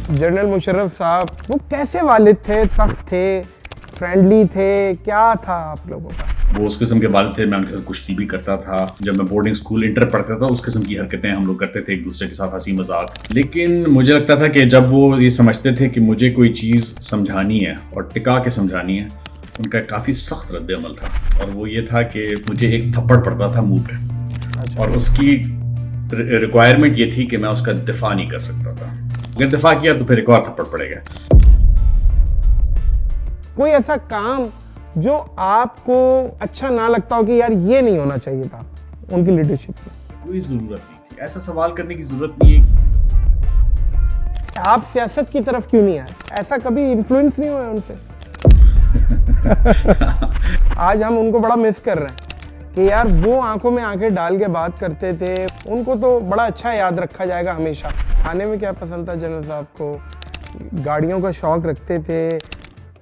General Musharraf साहब वो कैसे वालिद थे? सख्त थे, फ्रेंडली थे, क्या था आप लोगों का? वो उस किस्म के वालिद थे, मैं उनके साथ कुश्ती भी करता था। जब मैं बोर्डिंग स्कूल इंटर पढ़ता था उस किस्म की हरकतें हम लोग करते थे एक दूसरे के साथ, हंसी मजाक। लेकिन मुझे लगता था कि जब वो ये समझते थे कि मुझे कोई चीज़ समझानी है और टिका के समझानी है, उनका काफ़ी सख्त रद्द अमल था। और वो ये था कि मुझे एक थप्पड़ पड़ता था मुंह पे, और उसकी रिक्वायरमेंट ये थी कि मैं उसका दिफा नहीं कर सकता था। अगर दिफा किया तो फिर एक और थप्पड़ पड़ेगा। कोई ऐसा काम जो आपको अच्छा ना लगता हो कि यार ये नहीं होना चाहिए था उनकी लीडरशिप में? कोई ज़रूरत नहीं थी, ऐसा सवाल करने की ज़रूरत नहीं है। आप सियासत की तरफ क्यों नहीं आए? ऐसा कभी इन्फ्लुएंस नहीं हुआ उनसे? आज हम उनको बड़ा मिस कर रहे हैं कि यार वो आंखों में आंखें डाल के बात करते थे। उनको तो बड़ा अच्छा याद रखा जाएगा हमेशा। खाने में क्या पसंद था जनरल साहब को? गाड़ियों का शौक रखते थे,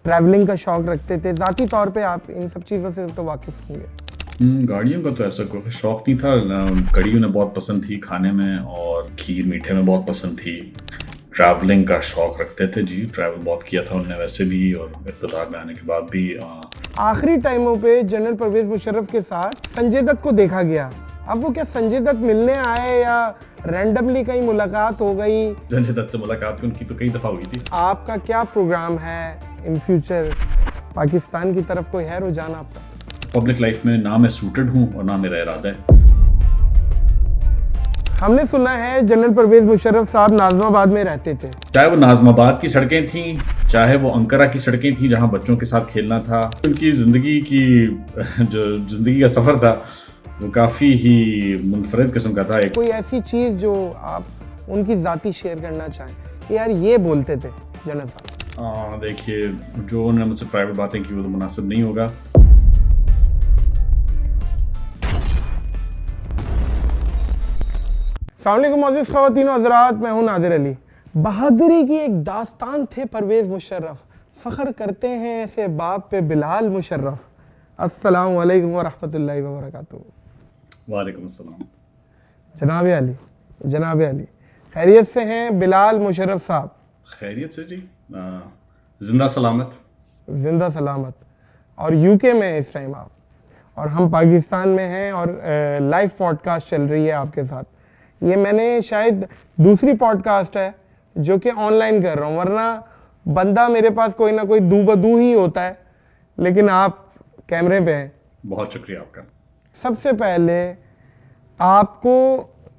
ट्रैवलिंग का शौक रखते थे। ज़ाती तौर पे आप इन सब चीज़ों से तो वाकिफ़ होंगे। गाड़ियों का तो ऐसा कोई शौक नहीं था। कड़ी उन्हें बहुत पसंद थी खाने में, और खीर मीठे में बहुत पसंद थी। ट्रैवलिंग का शौक रखते थे जी, ट्रैवल बहुत किया था उन्होंने वैसे भी, और इक़्तिदार में आने के बाद भी। आखिरी टाइमों पे जनरल परवेज मुशर्रफ के साथ संजय दत्त को देखा गया। अब वो क्या संजय दत्त मिलने आए या रैंडमली कहीं मुलाकात हो गई? संजय दत्त से मुलाकात उनकी तो कई दफ़ा हुई थी। आपका क्या प्रोग्राम है इन फ्यूचर? पाकिस्तान की तरफ कोई है रुझान आपका? पब्लिक लाइफ में ना मैं सूटेड हूँ और ना मेरा इरादा है। हमने सुना है जनरल परवेज मुशर्रफ साहब नाज़िमाबाद में रहते थे। चाहे वो नाज़िमाबाद की सड़कें थीं, चाहे वो अंकारा की सड़कें थीं जहाँ बच्चों के साथ खेलना था। उनकी ज़िंदगी की जो ज़िंदगी का सफ़र था वो काफ़ी ही मुनफरद किस्म का था। कोई ऐसी चीज़ जो आप उनकी ज़ाती शेयर करना चाहें कि यार ये बोलते थे जनरल साहब? देखिए, जो उन्होंने मुझसे प्राइवेट बातें की वो तो मुनासिब नहीं होगा। अस्सलाम वालेकुम मोअज़्ज़िज़ ख़वातीन व हज़रात, मैं हूं नादिर अली। बहादुरी की एक दास्तान थे परवेज़ मुशर्रफ, फ़ख्र करते हैं ऐसे बाप पे बिलाल मुशर्रफ। अस्सलाम वालेकुम व रहमतुल्लाहि व बरकातुहू। वालेकुम अस्सलाम। जनाब अली, जनाब अली, खैरियत से हैं बिलाल मुशर्रफ साहब? खैरियत से जी, जिंदा सलामत। जिंदा सलामत। और यूके में हैं इस टाइम आप, और हम पाकिस्तान में हैं, और लाइव पॉडकास्ट चल रही है आपके साथ। ये मैंने शायद दूसरी पॉडकास्ट है जो कि ऑनलाइन कर रहा हूँ, वरना बंदा मेरे पास कोई ना कोई दू बदू ही होता है, लेकिन आप कैमरे पे हैं। बहुत शुक्रिया आपका। सबसे पहले आपको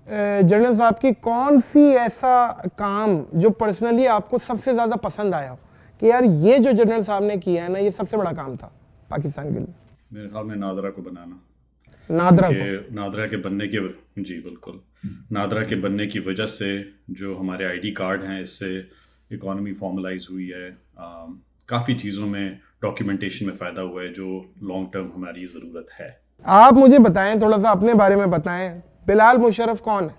जनरल साहब की कौन सी ऐसा काम जो पर्सनली आपको सबसे ज़्यादा पसंद आया हो कि यार ये जो जनरल साहब ने किया है ना, ये सबसे बड़ा काम था पाकिस्तान के लिए? मेरे ख्याल में नादरा को बनाना। नादरा को? नादरा के बनने के, जी बिल्कुल, नादरा के बनने की वजह से जो हमारे आईडी कार्ड हैं, इससे इकॉनमी फॉर्मलाइज हुई है। काफ़ी चीज़ों में डॉक्यूमेंटेशन में फ़ायदा हुआ है जो लॉन्ग टर्म हमारी ज़रूरत है। आप मुझे बताएं, थोड़ा सा अपने बारे में बताएं। बिलाल मुशर्रफ कौन है?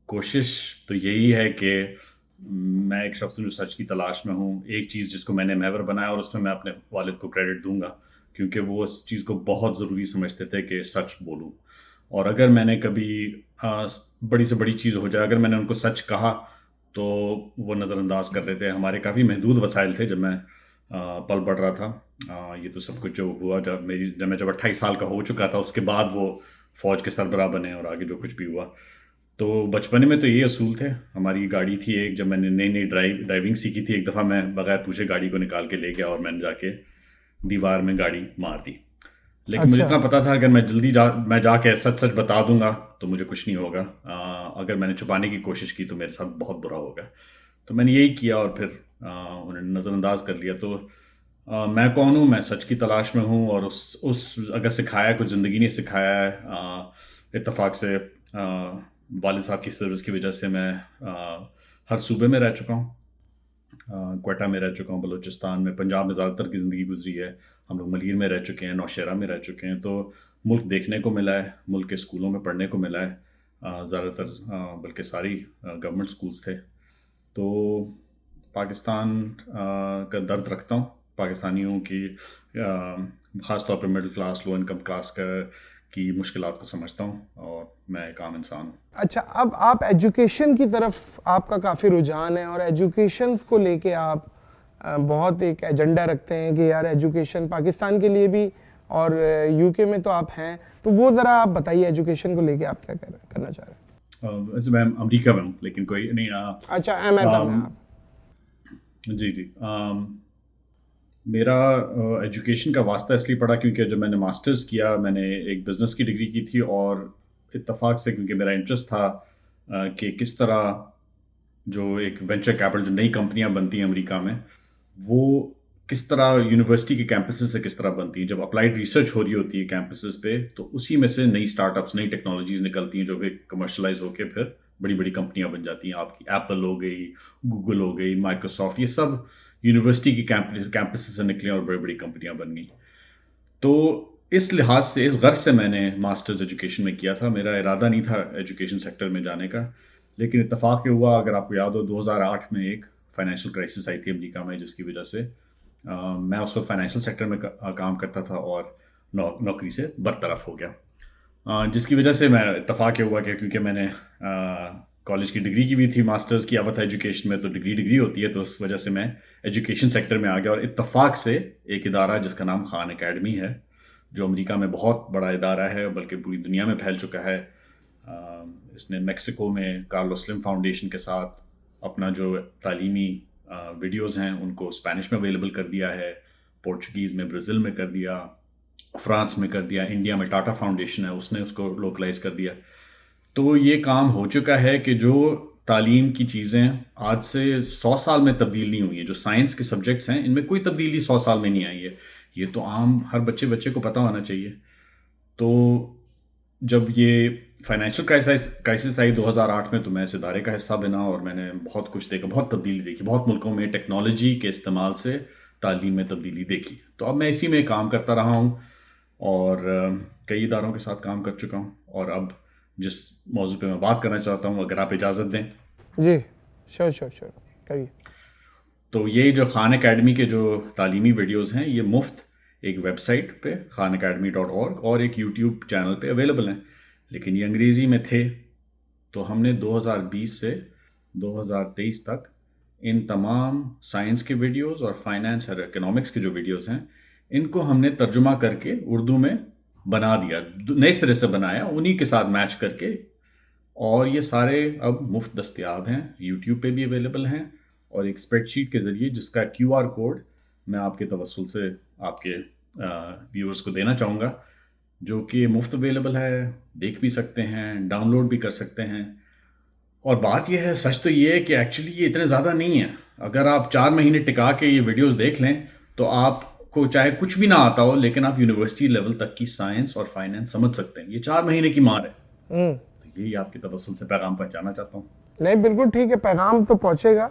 कोशिश तो यही है कि मैं एक शख्स हूँ जो सच की तलाश में हूँ। एक चीज़ जिसको मैंने महवर बनाया, और उसमें मैं अपने वालिद को क्रेडिट दूंगा, क्योंकि वो उस चीज़ को बहुत ज़रूरी समझते थे कि सच बोलूँ। और अगर मैंने कभी बड़ी से बड़ी चीज़ हो जाए, अगर मैंने उनको सच कहा तो वो नज़रअंदाज कर लेते हैं। हमारे काफ़ी महदूद वसाइल थे जब मैं पल बढ़ रहा था। ये तो सब कुछ जो हुआ जब मैं 28 साल का हो चुका था, उसके बाद वो फ़ौज के सरबराह बने और आगे जो कुछ भी हुआ। तो बचपन में तो ये असूल थे। हमारी गाड़ी थी एक, जब मैंने नई नई ड्राइविंग सीखी थी, एक दफ़ा मैं बगैर पूछे गाड़ी को निकाल के ले गया और मैंने जाके दीवार में गाड़ी मार दी। लेकिन मुझे इतना पता था अगर मैं जाके सच सच बता दूंगा तो मुझे कुछ नहीं होगा। अगर मैंने छुपाने की कोशिश की तो मेरे साथ बहुत बुरा होगा। तो मैंने यही किया, और फिर उन्होंने नज़रअंदाज कर लिया। तो मैं कौन हूँ? मैं सच की तलाश में हूँ, और उस अगर सिखाया कुछ ज़िंदगी ने सिखाया है। इत्तेफाक से वालिद साहब की सर्विस की वजह से मैं हर सूबे में रह चुका हूँ। क्वेटा में रह चुका हूँ, बलूचिस्तान में, पंजाब में ज़्यादातर की ज़िंदगी गुजरी है। हम लोग मलीर में रह चुके हैं, नौशहरा में रह चुके हैं। तो मुल्क देखने को मिला है, मुल्क के स्कूलों में पढ़ने को मिला है। ज़्यादातर बल्कि सारी गवर्नमेंट स्कूल्स थे। तो पाकिस्तान का दर्द रखता हूँ, पाकिस्तानियों की ख़ास तौर पे middle class, low income class की मुश्किलात को समझता हूँ और मैं एक आम इंसान हूँ। अच्छा, अब आप एजुकेशन की तरफ आपका काफ़ी रुझान है और एजुकेशन को लेके आप बहुत एक एजेंडा रखते हैं कि यार एजुकेशन पाकिस्तान के लिए भी और यूके में तो आप हैं, तो वो ज़रा आप बताइए एजुकेशन को लेके आप क्या करना चाह रहे हैं। वैसे मैं अमेरिका में हूँ, लेकिन कोई नहीं। अच्छा, अमेरिका में आप। जी जी। मेरा एजुकेशन का वास्ता इसलिए पड़ा क्योंकि जब मैंने मास्टर्स किया, मैंने एक बिज़नेस की डिग्री की थी, और इत्तेफाक से क्योंकि मेरा इंटरेस्ट था कि किस तरह जो एक वेंचर कैपिटल, जो नई कंपनियां बनती हैं अमेरिका में, वो किस तरह यूनिवर्सिटी के कैंपसेस से किस तरह बनती हैं। जब अप्लाइड रिसर्च हो रही होती है कैंपसेस पे, तो उसी में से नई स्टार्टअप्स, नई टेक्नोलॉजीज निकलती हैं जो फिर कमर्शलाइज होकर फिर बड़ी बड़ी कंपनियां बन जाती हैं। आपकी एप्पल हो गई, गूगल हो गई, माइक्रोसॉफ्ट, ये सब यूनिवर्सिटी की कैंपसेस से निकली और बड़ी बड़ी कंपनियां बन गई। तो इस लिहाज से, इस गर्ज से मैंने मास्टर्स एजुकेशन में किया था। मेरा इरादा नहीं था एजुकेशन सेक्टर में जाने का, लेकिन इत्तेफाक ये हुआ, अगर आपको याद हो, 2008 में एक फाइनेंशियल क्राइसिस आई थी अमेरिका में, जिसकी वजह से मैं उस वक्त फाइनेंशियल सेक्टर में काम करता था और नौकरी से बरतरफ हो गया। जिसकी वजह से मैं, इत्तेफाक ये हुआ कि क्योंकि मैंने कॉलेज की डिग्री की भी थी, मास्टर्स किया हुआ था एजुकेशन में, तो डिग्री होती है, तो उस वजह से मैं एजुकेशन सेक्टर में आ गया। और इत्तेफाक से एक इदारा जिसका नाम खान अकेडमी है, जो अमेरिका में बहुत बड़ा इदारा है, बल्कि पूरी दुनिया में फैल चुका है। इसने मेक्सिको में कार्लोस स्लिम फाउंडेशन के साथ अपना जो तालीमी वीडियोस हैं उनको स्पेनिश में अवेलेबल कर दिया है, पोर्चुगीज़ में, ब्राज़ील में कर दिया, फ्रांस में कर दिया, इंडिया में टाटा फाउंडेशन है उसने उसको लोकलाइज कर दिया। तो ये काम हो चुका है कि जो तालीम की चीज़ें आज से 100 साल में तब्दील नहीं हुई हैं, जो साइंस के सब्जेक्ट्स हैं, इनमें कोई तब्दीली 100 साल में नहीं आई है। ये तो आम हर बच्चे को पता होना चाहिए। तो जब ये फाइनेंशियल क्राइसिस आई 2008 में, तो मैं इस इदारे का हिस्सा बना और मैंने बहुत कुछ देखा, बहुत तब्दीली देखी, बहुत मुल्कों में टेक्नोलॉजी के इस्तेमाल से तालीम में तब्दीली देखी। तो अब मैं इसी में काम करता रहा हूँ और कई इदारों के साथ काम कर चुका हूँ। और अब जिस मौजू पे मैं बात करना चाहता हूँ, अगर आप इजाज़त दें। जी, श्योर करिए। तो ये जो खान अकेडमी के जो तालीमी वीडियोस हैं, ये मुफ्त एक वेबसाइट पे khanacademy.org और एक यूट्यूब चैनल पे अवेलेबल हैं, लेकिन ये अंग्रेज़ी में थे। तो हमने 2020 से 2023 तक इन तमाम साइंस के वीडियोस और फाइनेंस और इकोनॉमिक्स के जो वीडियोस हैं, इनको हमने तर्जुमा करके उर्दू में बना दिया, नए सिरे से बनाया, उन्हीं के साथ मैच करके। और ये सारे अब मुफ्त दस्तयाब हैं, यूट्यूब पे भी अवेलेबल हैं, और एक स्प्रेडशीट के ज़रिए जिसका QR कोड मैं आपके तवस्सुल से आपके व्यूअर्स को देना चाहूँगा, जो कि मुफ्त अवेलेबल है, देख भी सकते हैं, डाउनलोड भी कर सकते हैं। और बात यह है, सच तो ये है कि एक्चुअली ये इतने ज़्यादा नहीं है। अगर आप 4 महीने टिका के ये वीडियोस देख लें, तो आपको चाहे कुछ भी ना आता हो, लेकिन आप यूनिवर्सिटी लेवल तक की साइंस और फाइनेंस समझ सकते हैं। ये 4 महीने की मार है। तो यही आपके तवस्सुल से पैगाम पहुंचाना चाहता हूँ। नहीं, बिल्कुल ठीक है, पैगाम तो पहुंचेगा।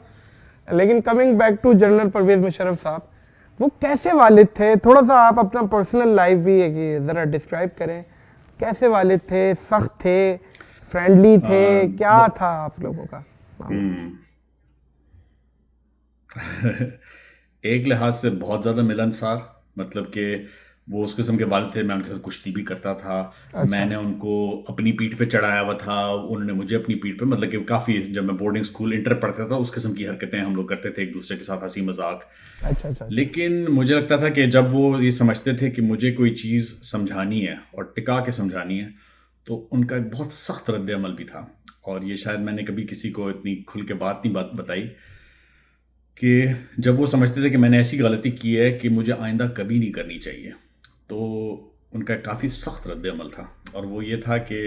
लेकिन coming back to general Pervez Musharraf साहब, वो कैसे वालिद थे? थोड़ा सा आप अपना पर्सनल लाइफ भी है कि ज़रा डिस्क्राइब करें। कैसे वालिद थे? सख्त थे, फ्रेंडली थे, क्या था आप लोगों का? एक लिहाज से बहुत ज़्यादा मिलनसार, मतलब कि वो उस किस्म के वालिद थे। मैं उनके साथ कुश्ती भी करता था। अच्छा। मैंने उनको अपनी पीठ पे चढ़ाया हुआ था, उन्होंने मुझे अपनी पीठ पे, मतलब कि काफ़ी, जब मैं बोर्डिंग स्कूल इंटर पढ़ता था, उस किस्म की हरकतें हम लोग करते थे एक दूसरे के साथ, हंसी मजाक। अच्छा। लेकिन मुझे लगता था कि जब वो ये समझते थे कि मुझे कोई चीज़ समझानी है और टिका के समझानी है, तो उनका एक बहुत सख्त रद्द अमल भी था। और ये शायद मैंने कभी किसी को इतनी खुल के बात बताई कि जब वो समझते थे कि मैंने ऐसी गलती की है कि मुझे आइंदा कभी नहीं करनी चाहिए, तो उनका काफ़ी सख्त रद्द अमल था। और वो ये था कि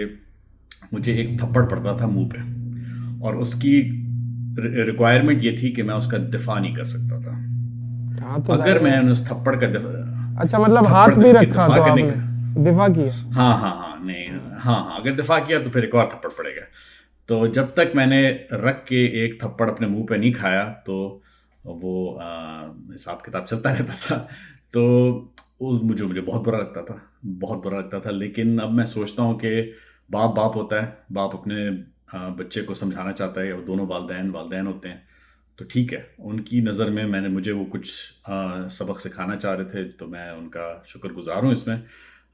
मुझे एक थप्पड़ पड़ता था मुंह पे, और उसकी रिक्वायरमेंट ये थी कि मैं उसका दिफा नहीं कर सकता था। हाँ, तो अगर मैंने उस थप्पड़ का अच्छा, मतलब हाथ भी रखा तो आपने दिफा किया? हाँ, नहीं, हाँ, अगर दिफा किया तो फिर एक और थप्पड़ पड़ेगा। तो जब तक मैंने रख के एक थप्पड़ अपने मुंह पे नहीं खाया, तो वो हिसाब किताब चलता रहता था। तो मुझे बहुत बुरा लगता था। लेकिन अब मैं सोचता हूँ कि बाप होता है, बाप अपने बच्चे को समझाना चाहता है, और दोनों वालदैन होते हैं, तो ठीक है। उनकी नज़र में मुझे वो कुछ सबक सिखाना चाह रहे थे, तो मैं उनका शुक्रगुजार हूँ इसमें।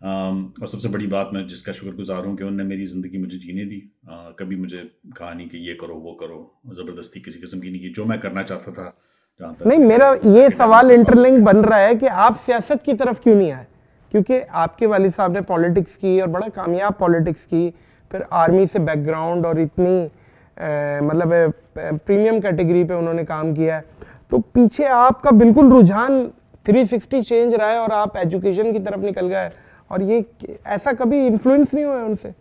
और सबसे बड़ी बात मैं जिसका शुक्रगुजार हूँ कि उन्होंने मेरी ज़िंदगी मुझे जीने दी। कभी मुझे कहा नहीं कि ये करो वो करो, ज़बरदस्ती किसी किस्म की नहीं की। जो मैं करना चाहता था, जहाँ तक नहीं, मेरे मेरा ये academics सवाल का ताल्लुक इंटरलिंक है। बन रहा है कि आप सियासत की तरफ क्यों नहीं आए, क्योंकि आपके वालिद साहब ने पॉलिटिक्स की और बड़ा कामयाब पॉलिटिक्स की, फिर आर्मी से बैकग्राउंड और इतनी मतलब प्रीमियम कैटेगरी पे उन्होंने काम किया है, तो पीछे आपका बिल्कुल रुझान 360 चेंज रहा है और आप एजुकेशन की तरफ निकल गए, और ये ऐसा कभी इन्फ्लुएंस नहीं हुआ उनसे?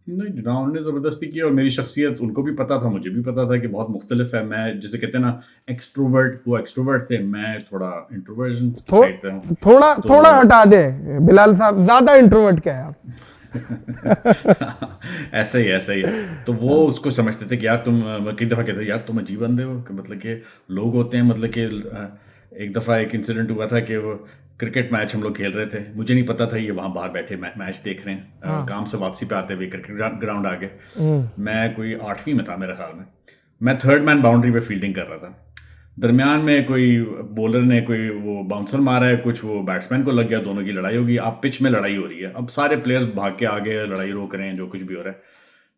नहीं, ना उन्होंने ज़बरदस्ती की, और मेरी शख्सियत उनको भी पता था, मुझे भी पता था कि बहुत मुख्तलिफ है। मैं जिसे कहते हैं ना एक्सट्रोवर्ट, वो एक्सट्रोवर्ट थे, मैं थोड़ा इंट्रोवर्जन की थो, साइड पे हूँ। थोड़ा तो थोड़ा हटा दे बिलाल साहब, ज्यादा इंट्रोवर्ट क्या है आप? ऐसा ही है। तो वो उसको समझते थे कि यार तुम कई दफ़ा कहते थे यार तुम अजीब बंदे हो, कि मतलब कि लोग होते हैं, मतलब कि एक दफ़ा एक इंसिडेंट हुआ था कि वो क्रिकेट मैच हम लोग खेल रहे थे, मुझे नहीं पता था ये वहाँ बाहर बैठे मैच देख रहे हैं। काम से वापसी पे आते हुए क्रिकेट ग्राउंड आ गए। मैं कोई 8वीं में था मेरे ख्याल में। मैं थर्ड मैन बाउंड्री पे फील्डिंग कर रहा था। दरमियान में कोई बॉलर ने कोई वो बाउंसर मारा है, कुछ वो बैट्समैन को लग गया, दोनों की लड़ाई होगी। अब पिच में लड़ाई हो रही है, अब सारे प्लेयर्स भाग के आ गए, लड़ाई रोक रहे हैं, जो कुछ भी हो रहा है।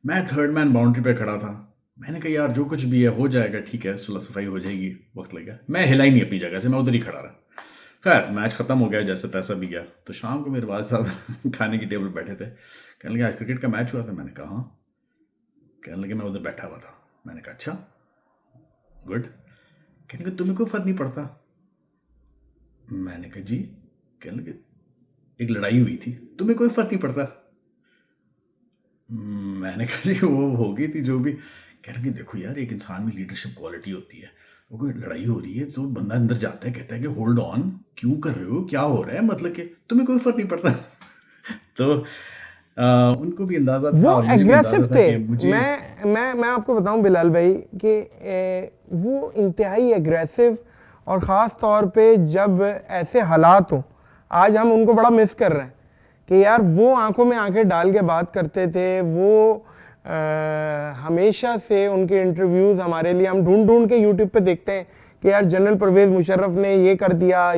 मैं थर्ड मैन बाउंड्री पे खड़ा था। मैंने कहा यार जो कुछ भी है हो जाएगा, ठीक है, सुलह सफाई हो जाएगी, वक्त लगेगा। मैं हिला ही नहीं अपनी जगह से, मैं उधर ही खड़ा रहा। खैर मैच खत्म हो गया, जैसे तैसा भी गया। तो शाम को मेरे वालिद साहब खाने की टेबल पर बैठे थे, कहने लगे आज क्रिकेट का मैच हुआ था। मैंने कहा हाँ। कहने लगे मैं उधर बैठा हुआ था। मैंने कहा अच्छा, गुड। कहने लगे तुम्हें कोई फर्क नहीं पड़ता? मैंने कहा जी। कहने लगे एक लड़ाई हुई थी, तुम्हें कोई फर्क नहीं पड़ता? मैंने कहा जी वो हो गई थी जो भी। कहने लगे देखो यार, एक इंसान में लीडरशिप क्वालिटी होती है, वो कोई लड़ाई हो रही है तो बंदा अंदर जाता है, कहता है कि होल्ड ऑन, क्यों कर रहे हो, क्या हो रहा है, मतलब कि तुम्हें कोई फर्क नहीं पड़ता। तो उनको भी अंदाजा था वो और मुझे भी एग्रेसिव अंदाजा था थे। कि मुझे। मैं आपको बताऊं बिलाल भाई कि वो इंतहाई एग्रेसिव, और ख़ास तौर पे जब ऐसे हालात हों, आज हम उनको बड़ा मिस कर रहे हैं कि यार वो आंखों में आंखें डाल के बात करते थे। वो हमेशा से उनके इंटरव्यूज़ हमारे लिए हम ढूंढ ढूंढ के यूट्यूब पे देखते हैं कि यार जनरल परवेज़ मुशर्रफ ने ये कर दिया,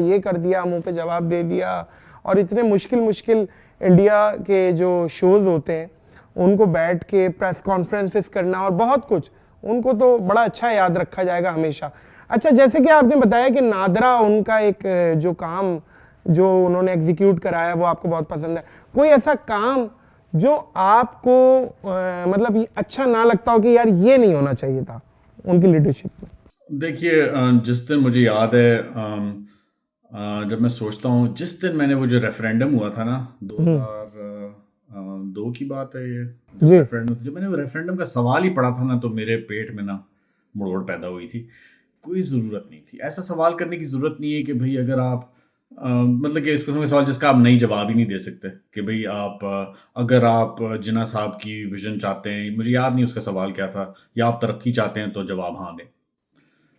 मुंह पे जवाब दे दिया। और इतने मुश्किल मुश्किल इंडिया के जो शोज़ होते हैं उनको बैठ के प्रेस कॉन्फ्रेंसेस करना और बहुत कुछ, उनको तो बड़ा अच्छा याद रखा जाएगा हमेशा। अच्छा, जैसे कि आपने बताया कि नादरा उनका एक जो काम जो उन्होंने एग्जीक्यूट कराया वो आपको बहुत पसंद है, कोई ऐसा काम जो आपको मतलब ये अच्छा ना लगता हो कि यार ये नहीं होना चाहिए था उनकी लीडरशिप में? देखिए जिस दिन मुझे याद है, जब मैं सोचता हूँ जिस दिन मैंने वो जो रेफरेंडम हुआ था ना, 2002 की बात है ये, जी। जब मैंने वो रेफरेंडम का सवाल ही पढ़ा था ना, तो मेरे पेट में ना मुड़ोड़ पैदा हुई थी। कोई ज़रूरत नहीं थी, ऐसा सवाल करने की ज़रूरत नहीं है कि भाई अगर आप मतलब कि इस किस्म के सवाल जिसका आप नहीं जवाब ही नहीं दे सकते, कि भाई आप अगर आप जिन्ना साहब की विजन चाहते हैं, मुझे याद नहीं उसका सवाल क्या था, या आप तरक्की चाहते हैं तो जवाब हाँ दें।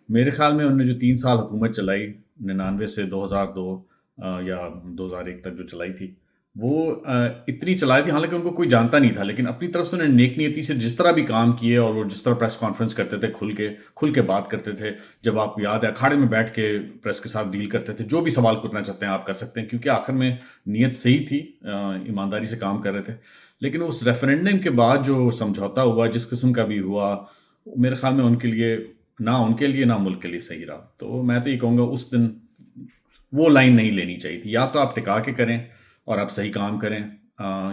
मेरे ख्याल में उन्होंने जो 3 साल हुकूमत चलाई, 99 से 2002 या 2001 तक जो चलाई थी, वो इतनी चलाई थी, हालांकि उनको कोई जानता नहीं था, लेकिन अपनी तरफ से उन्होंने नेक नीयती से जिस तरह भी काम किए, और वो जिस तरह प्रेस कॉन्फ्रेंस करते थे, खुल के बात करते थे। जब आपको याद है अखाड़े में बैठ के प्रेस के साथ डील करते थे, जो भी सवाल करना चाहते हैं आप कर सकते हैं, क्योंकि आखिर में नीयत सही थी, ईमानदारी से काम कर रहे थे। लेकिन उस रेफरेंडम के बाद जो समझौता हुआ, जिस किस्म का भी हुआ, मेरे ख्याल में उनके लिए ना मुल्क के लिए सही रहा। तो मैं तो ये कहूँगा उस दिन वो लाइन नहीं लेनी चाहिए थी। या तो आप टिका के करें और आप सही काम करें,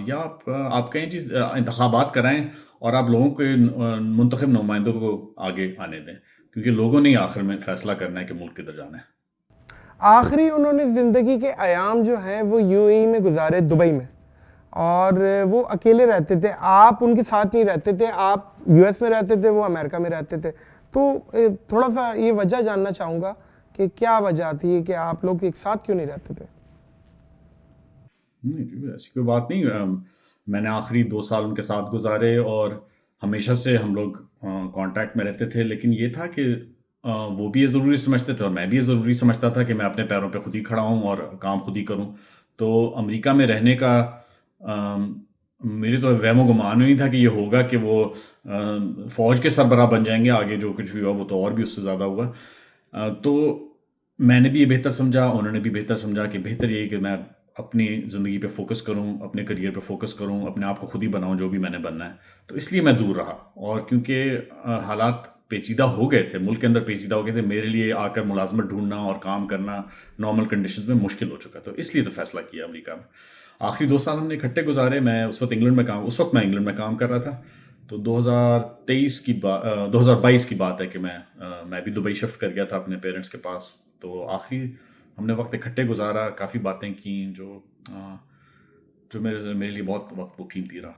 या आप कहीं चीज़ इंतखाबात कराएं और आप लोगों के मुंतखब नुमाइंदों को आगे आने दें, क्योंकि लोगों ने ही आखिर में फैसला करना है कि मुल्क किधर जाना है। आखिरी उन्होंने ज़िंदगी के अयाम जो हैं वो यूएई में गुजारे, दुबई में, और वो अकेले रहते थे। आप उनके साथ नहीं रहते थे, आप यूएस में रहते थे, वो अमेरिका में रहते थे। तो थोड़ा सा ये वजह जानना चाहूँगा कि क्या वजह थी कि आप लोग एक साथ क्यों नहीं रहते थे? नहीं, ऐसी कोई बात नहीं। मैंने आखिरी 2 साल उनके साथ गुजारे और हमेशा से हम लोग कांटेक्ट में रहते थे, लेकिन ये था कि वो भी ये ज़रूरी समझते थे और मैं भी ये ज़रूरी समझता था कि मैं अपने पैरों पे खुद ही खड़ा हूँ और काम खुद ही करूँ। तो अमेरिका में रहने का मेरे तो वहमो गुमान में नहीं था कि ये होगा कि वो फ़ौज के सरबराह बन जाएंगे। आगे जो कुछ भी हुआ वो तो और भी उससे ज़्यादा हुआ। तो मैंने भी ये बेहतर समझा, उन्होंने भी बेहतर समझा कि बेहतर ये है कि मैं अपनी ज़िंदगी पे फोकस करूं, अपने करियर पे फोकस करूं, अपने आप को खुद ही बनाऊं जो भी मैंने बनना है। तो इसलिए मैं दूर रहा। और क्योंकि हालात पेचीदा हो गए थे, मुल्क के अंदर पेचीदा हो गए थे, मेरे लिए आकर मुलाजमत ढूंढना और काम करना नॉर्मल कंडीशंस में मुश्किल हो चुका। तो इसलिए तो फैसला किया अमेरिका में। आखिरी 2 साल हमने इकट्ठे गुजारे। मैं उस वक्त इंग्लैंड में काम कर रहा था। तो 2022 की बात है कि मैं भी दुबई शिफ्ट कर गया था अपने पेरेंट्स के पास। तो आखिरी हमने वक्त इकट्ठे गुजारा, काफ़ी बातें की जो मेरे लिए बहुत वक्त वो कीमती रहा।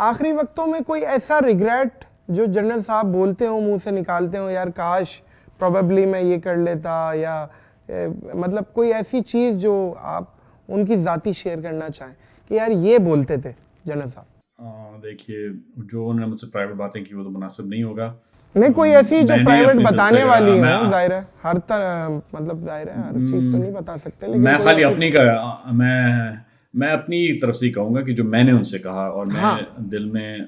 आखिरी वक्तों में कोई ऐसा रिग्रेट जो जनरल साहब बोलते हो, मुंह से निकालते हो, यार काश प्रोबेबली मैं ये कर लेता, या मतलब कोई ऐसी चीज़ जो आप उनकी ज़ाती शेयर करना चाहें कि यार ये बोलते थे जनरल साहब? देखिए, जो उन्होंने मुझसे प्राइवेट बातें की वो तो मुनासिब नहीं होगा। नहीं, कोई ऐसी जो मैंने प्राइवेट अपने दिल बताने से वाली मैं हो, जाहिर है हर तरह, मतलब जाहिर है हर चीज़ तो नहीं बता सकते, लेकिन मैं कोई खाली ऐसी- अपनी का मैं अपनी तरफ से ही कहूँगा कि जो मैंने उनसे कहा, और मैं हाँ। दिल में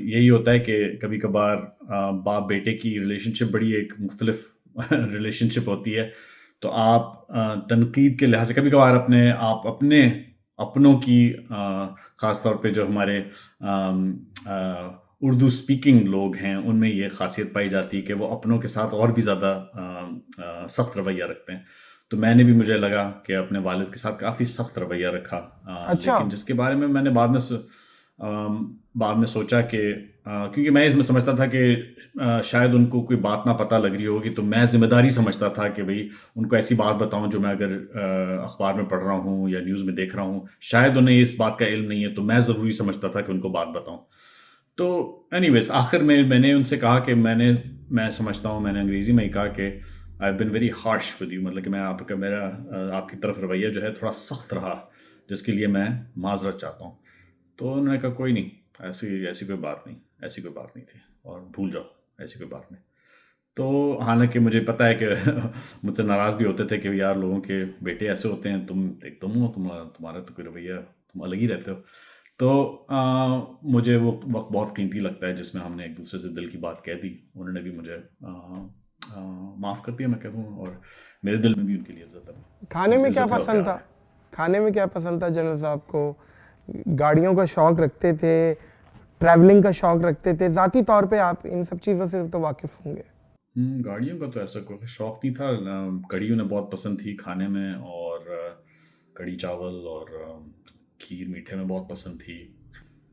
यही होता है कि कभी कभार बाप बेटे की रिलेशनशिप बड़ी एक मुख्तलिफ रिलेशनशिप होती है। तो आप तनकीद के लिहाज से कभी कभार अपने अपनों की ख़ास तौर पे जो हमारे उर्दू स्पीकिंग लोग हैं उनमें ये खासियत पाई जाती है कि वो अपनों के साथ और भी ज़्यादा सख्त रवैया रखते हैं। तो मैंने भी, मुझे लगा कि अपने वालिद के साथ काफ़ी सख्त रवैया रखा। अच्छा। लेकिन जिसके बारे में मैंने बाद में सोचा कि क्योंकि मैं इसमें समझता था कि शायद उनको कोई बात ना पता लग रही होगी, तो मैं जिम्मेदारी समझता था कि भाई उनको ऐसी बात बताऊं जो मैं अगर अखबार में पढ़ रहा हूं या न्यूज़ में देख रहा हूं, शायद उन्हें इस बात का इल्म नहीं है, तो मैं ज़रूरी समझता था कि उनको बात बताऊं। तो एनीवेज आखिर में मैंने उनसे कहा कि मैं समझता हूँ, मैंने अंग्रेज़ी में ही कहा कि I have been very harsh with you, मतलब कि मेरा आपकी तरफ रवैया जो है थोड़ा सख्त रहा, जिसके लिए मैं माजरत चाहता हूँ। तो उन्होंने कहा कोई नहीं, ऐसी ऐसी कोई बात नहीं, ऐसी कोई बात नहीं थी, और भूल जाओ, ऐसी कोई बात नहीं। तो हालांकि मुझे पता है कि मुझसे नाराज़ भी होते थे कि यार लोगों के बेटे ऐसे होते हैं, तुम हो, तुम्हारा तो कोई रवैया, तुम अलग ही रहते हो। तो मुझे वो वक्त बहुत कीमती लगता है जिसमें हमने एक दूसरे से दिल की बात कह दी। उन्होंने भी मुझे माफ़ कर दिया, मैं कहूँ, और मेरे दिल में भी उनके लिए इज्जत है। खाने में क्या इज्जत है और पसंद प्यार था? है। खाने में क्या पसंद था जनरल साहब को? गाड़ियों का शौक रखते थे, ट्रैवलिंग का शौक रखते थे? ज़ाती तौर पे आप इन सब चीज़ों से तो वाकिफ़ होंगे। गाड़ियों का तो ऐसा कोई शौक नहीं था। कढ़ी उन्हें बहुत पसंद थी खाने में, और कढ़ी चावल और खीर मीठे में बहुत पसंद थी।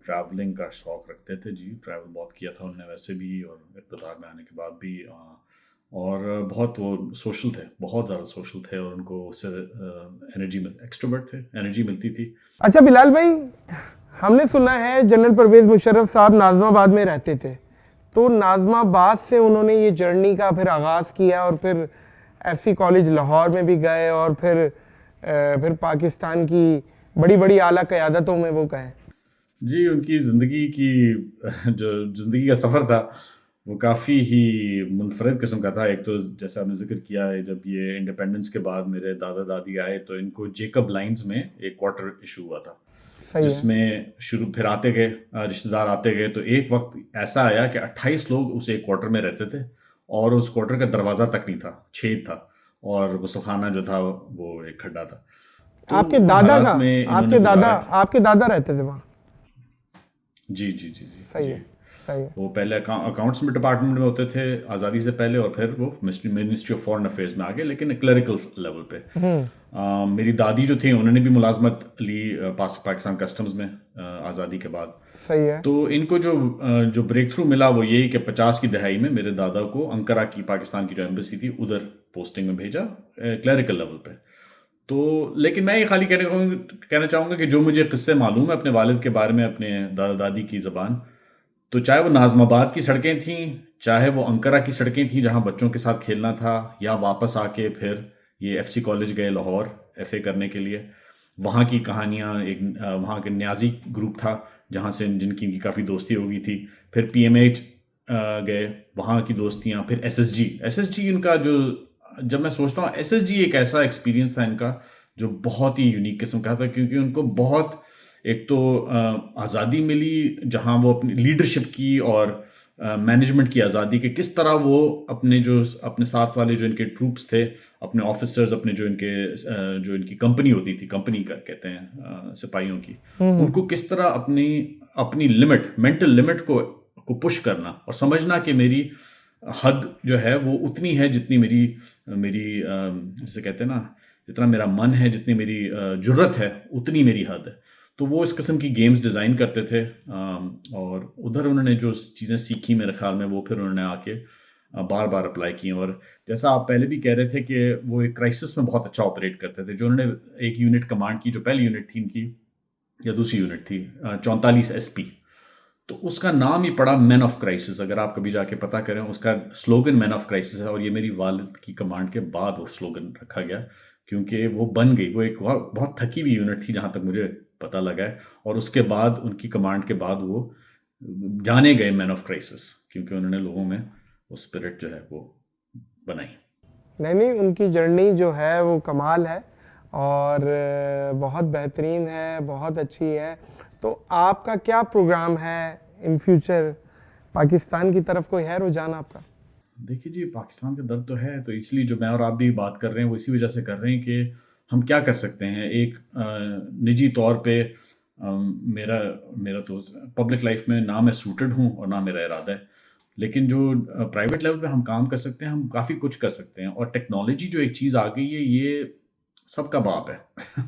ट्रैवलिंग का शौक रखते थे जी, ट्रैवल बहुत किया था उन्होंने वैसे भी, और इक़्तिदार में आने के बाद भी। और बहुत वो सोशल थे, बहुत ज़्यादा सोशल थे, और उनको उससे एक्सट्रोवर्ट थे, एनर्जी मिलती थी। अच्छा बिलाल भाई, हमने सुना है जनरल परवेज़ मुशर्रफ साहब नाज़िमाबाद में रहते थे, तो नाज़िमाबाद से उन्होंने ये जर्नी का फिर आगाज़ किया, और फिर एफसी कॉलेज लाहौर में भी गए, और फिर पाकिस्तान की बड़ी बड़ी आला क़यादतों में वो गए। जी, उनकी ज़िंदगी की जो ज़िंदगी का सफ़र था वो काफ़ी ही मुनफरद किस्म का था। एक तो जैसा आपने ज़िक्र किया है, जब ये इंडिपेंडेंस के बाद मेरे दादा दादी आए तो इनको जेकब लाइंस में एक क्वार्टर इशू हुआ था, सही है। जिसमें फिर आते गए, रिश्तेदार आते गए। तो एक वक्त ऐसा आया कि 28 लोग उस एक क्वार्टर में रहते थे, और उस क्वार्टर का दरवाज़ा तक नहीं था, छेद था, और गुस्लखाना जो था वो एक खड्डा था। तो आपके उन दादा हालात का में इन्होंने गुजारा। आपके दादा रहते थे वहाँ? जी जी जी जी सही जी। है, सही है। वो पहले अकाउंट्स में डिपार्टमेंट में होते थे आज़ादी से पहले, और फिर वो मिनिस्ट्री ऑफ फॉरेन अफेयर्स में आ गए, लेकिन क्लरिकल लेवल पे। मेरी दादी जो थी उन्होंने भी मुलाजमत ली पाकिस्तान कस्टम्स में आज़ादी के बाद। सही है। तो इनको जो ब्रेक थ्रू मिला वो यही कि 50 की दहाई में मेरे दादा को अंकारा की, पाकिस्तान की जो एम्बेसी थी, उधर पोस्टिंग में भेजा क्लरिकल लेवल पे। तो लेकिन मैं ये खाली कहना चाहूँगा कि जो मुझे किस्से मालूम है अपने वालिद के बारे में, अपने दादा दादी की ज़बान, तो चाहे वो नाज़िमाबाद की सड़कें थीं, चाहे वो अंकारा की सड़कें थीं जहाँ बच्चों के साथ खेलना था, या वापस आके फिर ये एफसी कॉलेज गए लाहौर एफए करने के लिए, वहाँ की कहानियाँ। वहाँ के न्याजी ग्रुप था जहाँ से जिनकी काफ़ी दोस्ती हो गई थी। फिर पीएमएच गए, वहाँ की दोस्तियाँ। फिर एसएसजी इनका जब मैं सोचता हूँ, एसएसजी एक ऐसा एक्सपीरियंस था इनका जो बहुत ही यूनिक किस्म का था, क्योंकि उनको बहुत एक तो आज़ादी मिली जहाँ वो अपनी लीडरशिप की, और मैनेजमेंट की आज़ादी के किस तरह वो अपने साथ वाले जो इनके ट्रूप्स थे, अपने ऑफिसर्स, अपने जो इनकी कंपनी होती थी, कंपनी का कहते हैं सिपाहियों की, उनको किस तरह अपनी अपनी लिमिट, मेंटल लिमिट को पुश करना और समझना कि मेरी हद जो है वो उतनी है जितनी मेरी मेरी जैसे कहते हैं ना, जितना मेरा मन है, जितनी मेरी जुर्रत है, उतनी मेरी हद है। तो वो इस किस्म की गेम्स डिज़ाइन करते थे, और उधर उन्होंने जो चीज़ें सीखी मेरे ख्याल में वो फिर उन्होंने आके बार बार अप्लाई की। और जैसा आप पहले भी कह रहे थे कि वो एक क्राइसिस में बहुत अच्छा ऑपरेट करते थे। जो उन्होंने एक यूनिट कमांड की, जो पहली यूनिट थी इनकी या दूसरी यूनिट थी, 44 SP, तो उसका नाम ही पड़ा मैन ऑफ क्राइसिस। अगर आप कभी जाके पता करें, उसका स्लोगन मैन ऑफ क्राइसिस है। और ये मेरी वालिद की कमांड के बाद वो स्लोगन रखा गया, क्योंकि वो बन गई, वो एक बहुत थकी हुई यूनिट थी जहाँ तक मुझे पता लगा है। और उसके बाद उनकी कमांड के बाद वो जाने गए मैन ऑफ क्राइसिस, क्योंकि उन्होंने लोगों में वो स्पिरिट जो है वो बनाई। नहीं, उनकी जर्नी जो है वो कमाल है और बहुत बेहतरीन है, बहुत अच्छी है। तो आपका क्या प्रोग्राम है इन फ्यूचर? पाकिस्तान की तरफ कोई है रुझान आपका? देखिए जी, पाकिस्तान का दर्द तो है, तो इसलिए जो मैं और आप भी बात कर रहे हैं वो इसी वजह से कर रहे हैं कि हम क्या कर सकते हैं। एक निजी तौर पे मेरा तो पब्लिक लाइफ में ना मैं सूटेड हूँ और ना मेरा इरादा है, लेकिन जो प्राइवेट लेवल पे हम काम कर सकते हैं, हम काफ़ी कुछ कर सकते हैं। और टेक्नोलॉजी जो एक चीज़ आ गई है, ये सबका बाप है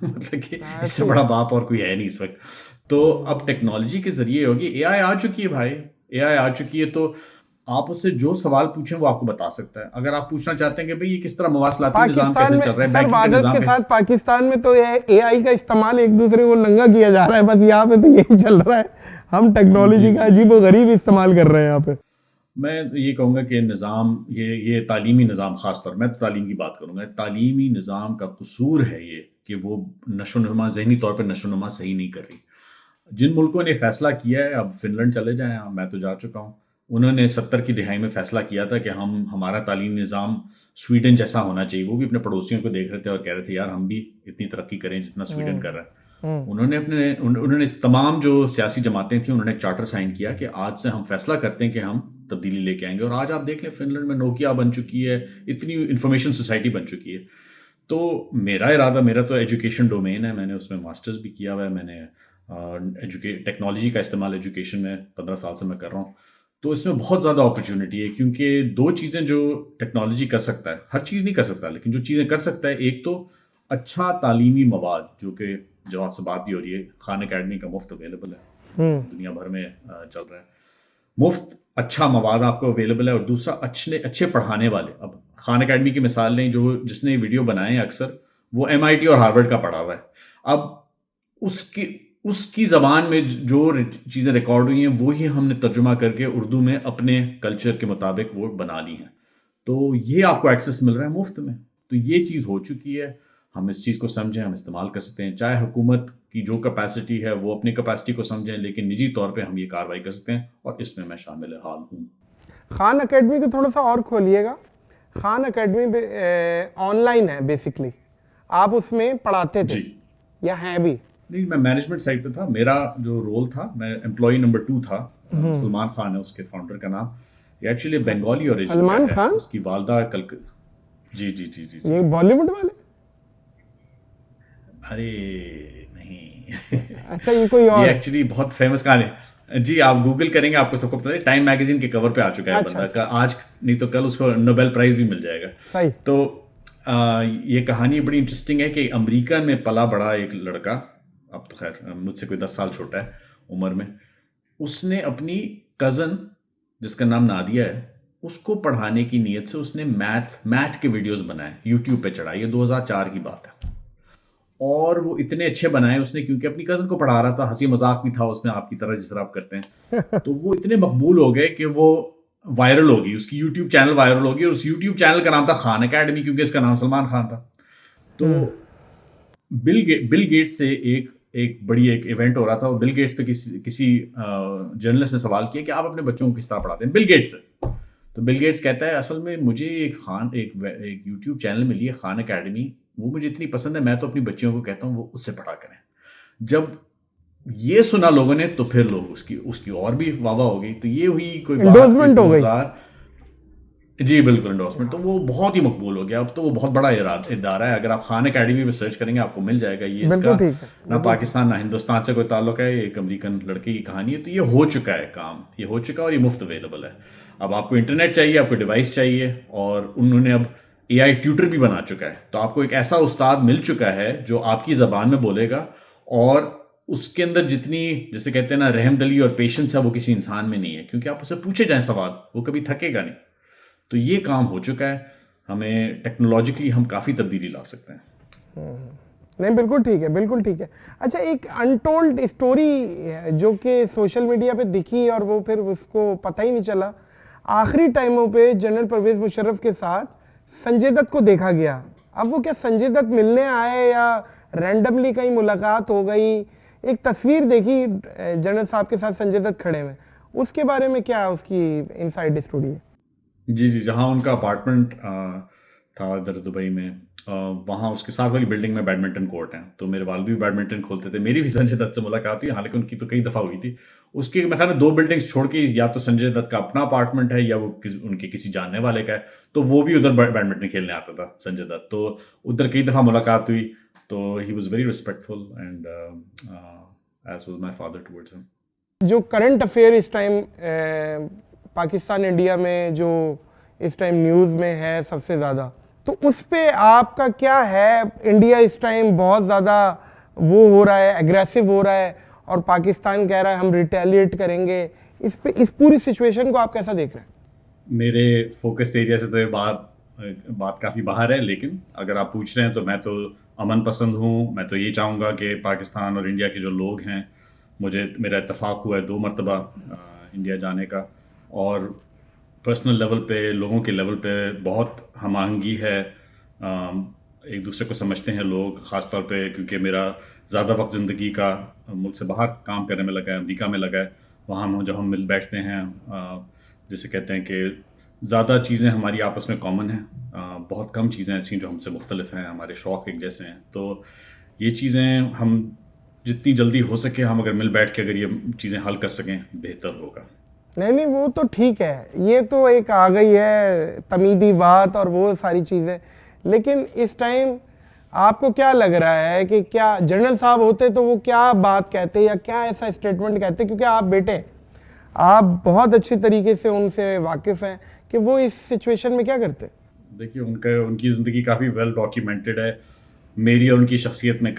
मतलब कि इससे बड़ा बाप और कोई है नहीं इस वक्त। तो अब टेक्नोलॉजी के ज़रिए होगी, एआई आ चुकी है भाई, एआई आ चुकी है। तो आप उससे जो सवाल पूछें वो आपको बता सकता है। अगर आप पूछना चाहते हैं कि भाई ये किस तरह मवासलाती निज़ाम कैसे चल रहा है, बैंकिंग का निज़ाम के साथ पाकिस्तान में तो एआई का इस्तेमाल एक दूसरे को नंगा किया जा रहा है, बस यहाँ पे तो यही चल रहा है। हम टेक्नोलॉजी का अजीब व गरीब इस्तेमाल कर रहे हैं यहाँ पे। मैं ये कहूँगा कि निज़ाम, ये तालीमी निज़ाम, ख़ास तौर मैं तो तालीम की बात करूँगा, तालीमी निज़ाम का कसूर है ये कि वो नशोनुमा, ज़हनी तौर पर नशोनुमा सही नहीं कर रही। जिन मुल्कों ने फैसला किया है, अब फिनलैंड चले जाएं, मैं तो जा चुका हूँ, उन्होंने 70 की दिहाई में फैसला किया था कि हमारा तालीमी निज़ाम स्वीडन जैसा होना चाहिए। वो भी अपने पड़ोसियों को देख रहे थे और कह रहे थे यार हम भी इतनी तरक्की करें जितना स्वीडन कर रहा है। उन्होंने तमाम जो सियासी जमातें थी, उन्होंने एक चार्टर साइन किया कि आज से हम फैसला करते हैं कि हम तब्दीली लेके आएंगे। और आज आप देख लें, फिनलैंड में नोकिया बन चुकी है, इतनी इंफॉर्मेशन सोसाइटी बन चुकी है। तो मेरा तो एजुकेशन डोमेन है, मैंने उसमें मास्टर्स भी किया हुआ है। मैंने टेक्नोलॉजी का इस्तेमाल एजुकेशन में 15 साल से मैं कर रहा हूँ। तो इसमें बहुत ज़्यादा अपॉर्चुनिटी है, क्योंकि दो चीज़ें जो टेक्नोलॉजी कर सकता है, हर चीज़ नहीं कर सकता, लेकिन जो चीज़ें कर सकता है, एक तो अच्छा तालीमी मवाद, जो आपसे बात भी हो रही है, खान अकेडमी का मुफ्त अवेलेबल है, दुनिया भर में चल रहा है, मुफ्त अच्छा मवाद आपको अवेलेबल है। और दूसरा अच्छे पढ़ाने वाले। अब खान अकेडमी की मिसाल लें, जिसने वीडियो बनाए हैं अक्सर वो MIT और हार्वर्ड का पढ़ा हुआ है। अब उसकी ज़बान में जो चीज़ें रिकॉर्ड हुई हैं वही हमने तर्जुमा करके उर्दू में अपने कल्चर के मुताबिक वो बना ली हैं। तो ये आपको एक्सेस मिल रहा है मुफ्त में। तो ये चीज़ हो चुकी है, हम इस चीज़ को समझें, हम इस्तेमाल कर सकते हैं। चाहे हुकूमत की जो कैपेसिटी है वो अपनी कैपेसिटी को समझें, लेकिन निजी तौर पे हम ये कार्रवाई कर सकते हैं, और इसमें मैं शामिल हाल हूँ। खान अकेडमी को थोड़ा सा और खोलिएगा। खान अकेडमी ऑनलाइन है बेसिकली, आप उसमें पढ़ाते थे या हैं भी? नहीं, मैं मैनेजमेंट साइड पे था। मेरा जो रोल था, मैं एम्प्लॉय नंबर 2 था। सलमान खान है उसके फाउंडर का नाम। ये एक्चुअली बंगाली ओरिजिन है। सलमान खान, उसकी वालदा जी जी जी जी, ये बॉलीवुड वाले? अरे नहीं अच्छा, ये कोई और? ये एक्चुअली बहुत फेमस कहानी है जी। आप गूगल करेंगे आपको सबको पता है, टाइम मैगजीन के कवर पे आ चुका है बंदा का। आज नहीं तो कल उसको नोबेल प्राइज भी मिल जाएगा। सही। तो ये कहानी बड़ी इंटरेस्टिंग है कि अमेरिका में पला बड़ा एक लड़का, अब तो खैर मुझसे कोई 10 साल छोटा है उम्र में, उसने अपनी कज़न जिसका नाम नादिया है, उसको पढ़ाने की नीयत से उसने मैथ के वीडियोस बनाए, यूट्यूब पे चढ़ाए। ये 2004 की बात है। और वो इतने अच्छे बनाए उसने, क्योंकि अपनी कज़न को पढ़ा रहा था, हंसी मजाक भी था उसमें आपकी तरह जिस तरह आप करते हैं। तो वो इतने मकबूल हो गए कि वो वायरल होगी, उसकी यूट्यूब चैनल वायरल होगी। और उस यूट्यूब चैनल का नाम था खान अकेडमी, क्योंकि इसका नाम सलमान खान था। तो बिल गेट्स से एक इवेंट हो रहा था, और बिल गेट्स पे किसी जर्नलिस्ट ने सवाल किया कि आप अपने बच्चों को किस तरह पढ़ाते हैं बिल गेट्स से। तो बिल गेट्स कहता है असल में मुझे एक यूट्यूब चैनल मिली है खान अकेडमी, वो मुझे इतनी पसंद है, मैं तो अपनी बच्चियों को कहता हूँ वो उससे पढ़ा करें। जब ये सुना लोगों ने तो फिर लोग उसकी उसकी और भी वाह वाह हो गई। तो ये हुई कोई Endorsement हो गई। 2000 जी बिल्कुल एंडोर्समेंट, तो वो बहुत ही मकबूल हो गया। अब तो वो बहुत बड़ा इदारा है। अगर आप खान एकेडमी में सर्च करेंगे आपको मिल जाएगा। ये इसका बिल्कुल ठीक है, ना पाकिस्तान ना हिंदुस्तान से कोई ताल्लुक है, ये एक अमेरिकन लड़के की कहानी है। तो ये हो चुका है काम, ये हो चुका है और ये मुफ्त अवेलेबल है। अब आपको इंटरनेट चाहिए, आपको डिवाइस चाहिए, और उन्होंने अब AI ट्यूटर भी बना चुका है। तो आपको एक ऐसा उस्ताद मिल चुका है जो आपकी ज़बान में बोलेगा, और उसके अंदर जितनी, जैसे कहते हैं ना, रहमदिली और पेशेंस है, वो किसी इंसान में नहीं है। क्योंकि आप उसे पूछे जाए सवाल, वो कभी थकेगा नहीं। तो ये काम हो चुका है। हमें टेक्नोलॉजिकली हम काफ़ी तब्दीली ला सकते हैं। नहीं बिल्कुल ठीक है, बिल्कुल ठीक है। अच्छा, एक अनटोल्ड स्टोरी जो कि सोशल मीडिया पे दिखी और वो फिर उसको पता ही नहीं चला, आखिरी टाइमों पे जनरल परवेज मुशर्रफ के साथ संजय दत्त को देखा गया। अब वो क्या संजय दत्त मिलने आए या रैंडमली कहीं मुलाकात हो गई? एक तस्वीर देखी जनरल साहब के साथ संजय दत्त खड़े हुए, उसके बारे में क्या उसकी इनसाइड स्टोरी है? जी जी, जहाँ उनका अपार्टमेंट था इधर दुबई में, वहाँ उसके साथ वाली बिल्डिंग में बैडमिंटन कोर्ट है। तो मेरे वालिद भी बैडमिंटन खोलते थे। मेरी भी संजय दत्त से मुलाकात हुई, हालांकि उनकी तो कई दफ़ा हुई थी। उसके मेरे ख्याल में 2 बिल्डिंग्स छोड़ के या तो संजय दत्त का अपना अपार्टमेंट है या वो उनके किसी जानने वाले का है। तो वो भी उधर बैडमिंटन खेलने आता था संजय दत्त। तो उधर कई दफ़ा मुलाकात हुई। तो he was very respectful and as was my father towards him. जो करंट अफेयर इस टाइम पाकिस्तान इंडिया में जो इस टाइम न्यूज़ में है सबसे ज़्यादा, तो उस पे आपका क्या है? इंडिया इस टाइम बहुत ज़्यादा वो हो रहा है, एग्रेसिव हो रहा है, और पाकिस्तान कह रहा है हम रिटेलिएट करेंगे। इस पे, इस पूरी सिचुएशन को आप कैसा देख रहे हैं? मेरे फोकस एरिया से तो ये बात काफ़ी बाहर है, लेकिन अगर आप पूछ रहे हैं तो मैं तो अमन पसंद हूँ। मैं तो ये चाहूँगा कि पाकिस्तान और इंडिया के जो लोग हैं, मेरा इत्तेफाक हुआ है 2 मरतबा इंडिया जाने का, और पर्सनल लेवल पे, लोगों के लेवल पे बहुत हम आहंगी है। एक दूसरे को समझते हैं लोग, ख़ास तौर पे क्योंकि मेरा ज़्यादा वक्त ज़िंदगी का मुल्क से बाहर काम करने में लगा है, अमेरिका में लगा है। वहाँ हम जब हम मिल बैठते हैं, जैसे कहते हैं कि ज़्यादा चीज़ें हमारी आपस में कॉमन हैं। बहुत कम चीज़ें ऐसी जो हमसे मुख्तलिफ हैं, हमारे शौक़ एक जैसे हैं। तो ये चीज़ें हम जितनी जल्दी हो सके, हम अगर मिल बैठ के अगर ये चीज़ें हल कर सकें, बेहतर होगा। नहीं, वो तो ठीक है, ये तो एक आ गई है तमीदी बात और वो सारी चीज़ें। लेकिन इस टाइम आपको क्या लग रहा है कि क्या जनरल साहब होते तो वो क्या बात कहते या क्या ऐसा स्टेटमेंट कहते? क्योंकि आप बेटे, आप बहुत अच्छी तरीके से उनसे वाकिफ़ हैं कि वो इस सिचुएशन में क्या करते। देखिए, उनकी ज़िंदगी काफ़ी वेल डॉक्यूमेंटेड है। मेरी और उनकी शख्सियत में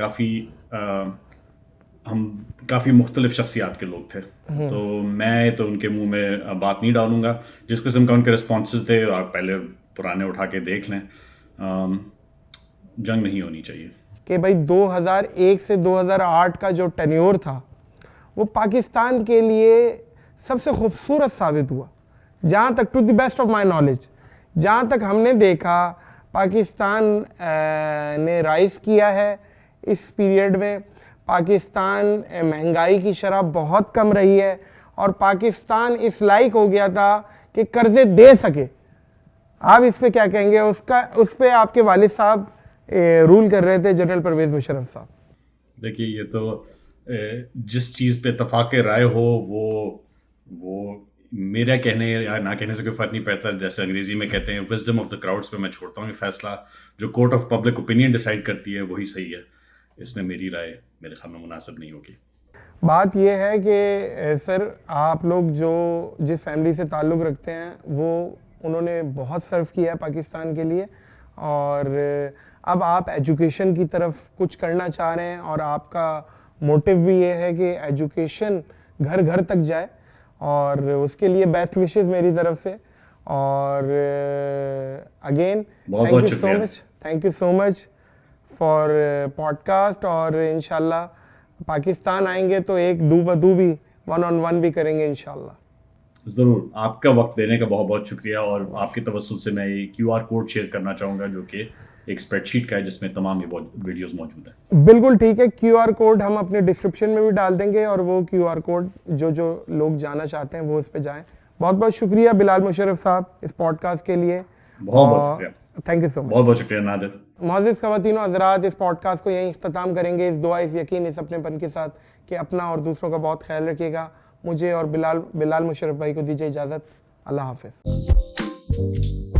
हम काफ़ी मुख्तलिफ शख्सियात के लोग थे। तो मैं तो उनके मुंह में बात नहीं डालूंगा। जिस किस्म का उनके रिस्पॉन्सेज थे, आप पहले पुराने उठा के देख लें। जंग नहीं होनी चाहिए कि भाई 2001 से 2008 का जो टेन्योर था वो पाकिस्तान के लिए सबसे खूबसूरत साबित हुआ, जहाँ तक, to the best of my knowledge, जहाँ तक हमने देखा पाकिस्तान ने राइज किया है इस पीरियड में। पाकिस्तान महंगाई की शरह बहुत कम रही है और पाकिस्तान इस लायक हो गया था कि कर्जे दे सके। आप इस पे क्या कहेंगे? उस पे आपके वालिद साहब रूल कर रहे थे, जनरल परवेज मुशर्रफ साहब। देखिए, ये तो जिस चीज़ पे इत्तफाक़ राय हो वो मेरा कहने या ना कहने से कोई फ़र्क नहीं पड़ता। जैसे अंग्रेज़ी में कहते हैं, विजडम ऑफ द क्राउड्स पे मैं छोड़ता हूँ ये फैसला। जो court of public opinion decide करती है वही सही है। इसमें मेरी राय मेरे ख्याल में मुनासिब नहीं होगी। बात यह है कि सर, आप लोग जो जिस फैमिली से ताल्लुक़ रखते हैं वो उन्होंने बहुत सर्व किया है पाकिस्तान के लिए, और अब आप एजुकेशन की तरफ कुछ करना चाह रहे हैं और आपका मोटिव भी ये है कि एजुकेशन घर घर तक जाए, और उसके लिए बेस्ट विशेस मेरी तरफ से। और again thank you so much for podcast. और इंशाल्लाह पाकिस्तान आएंगे तो एक दू बदू भी 1-on-1 भी करेंगे इंशाल्लाह। ज़रूर। आपका वक्त देने का बहुत बहुत शुक्रिया, और आपके तवस्सुल से मैं ये QR कोड शेयर करना चाहूँगा, जो कि एक स्प्रेडशीट का है जिसमें तमाम ये वीडियोस मौजूद हैं। बिल्कुल ठीक है, QR कोड हम अपने डिस्क्रिप्शन में भी डाल देंगे, और वो QR कोड जो लोग जाना चाहते हैं वो उस पर जाएं। बहुत बहुत शुक्रिया बिलाल मुशर्रफ साहब इस पॉडकास्ट के लिए। बहुत बहुत शुक्रिया। Thank you so much. बहुत बहुत शुक्रिया नादिर। मोअज़्ज़िज़ ख़वातीन और हज़रात, इस पॉडकास्ट को यहीं इख्तिताम करेंगे इस दुआ, इस यकीन, इस अपनेपन के साथ कि अपना और दूसरों का बहुत ख्याल रखिएगा। मुझे और बिलाल मुशर्रफ भाई को दीजिए इजाज़त। अल्लाह हाफ़िज़।